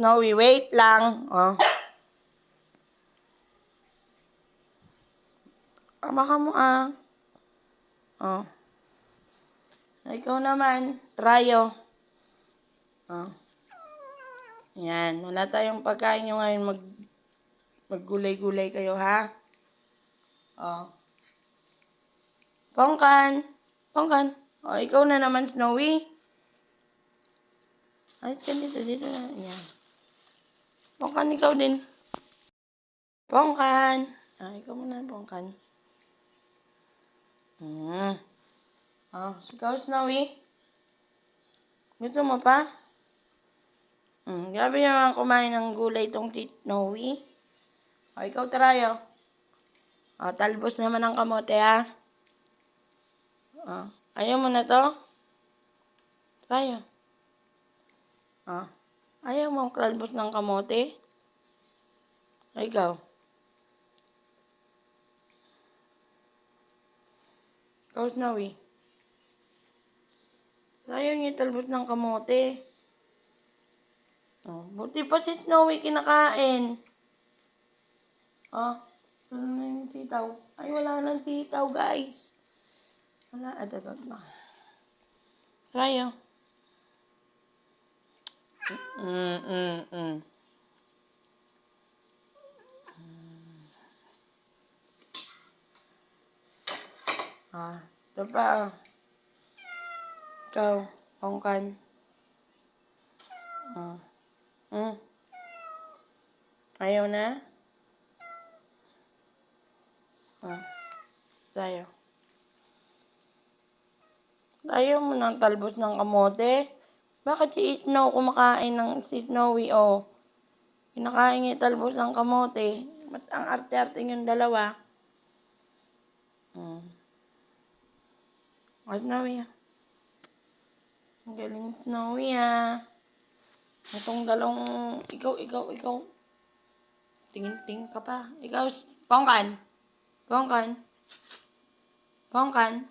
Snowy, wait lang. Oh. Baka mo Oh. Ikaw naman, Trayo. Oh. Yan, wala tayong pagkain nyo ngayon. Maggulay-gulay kayo, ha? Oh. Pongkan. Pongkan. Oh, ikaw na naman, Snowy. Ay, dito na. Yan. Pongkan, ikaw din. Pongkan. Ikaw muna, Pongkan. Oh, ikaw, Snowy. Gusto mo pa? Grabe naman kumain ng gulay tong Snowy. O, ikaw, Trayo. O, talbos naman ng kamote, ha? O, ayaw mo na to? Trayo. O, ayaw mo talbos ng kamote? O, ikaw. Ikaw, Snowy. Ayaw niya talbos ng kamote. O, buti pa si Snowy kinakain. O, ano na yung sitaw? Ay, wala nang sitaw, guys. Wala, ito. Trayo. Ito pa. Ikaw, Pongkan. Ayaw na? Tayo. Ayaw mo ng talbos ng kamote? Bakit si Snow kumakain ng si Snowy, oh? Kinakain niya talbos ng kamote. Ba't ang arte-arte yung dalawa? O, Snowy, Ang galing Snowy, Itong dalawang, ikaw. Tingin ka pa. Ikaw, Pongkan.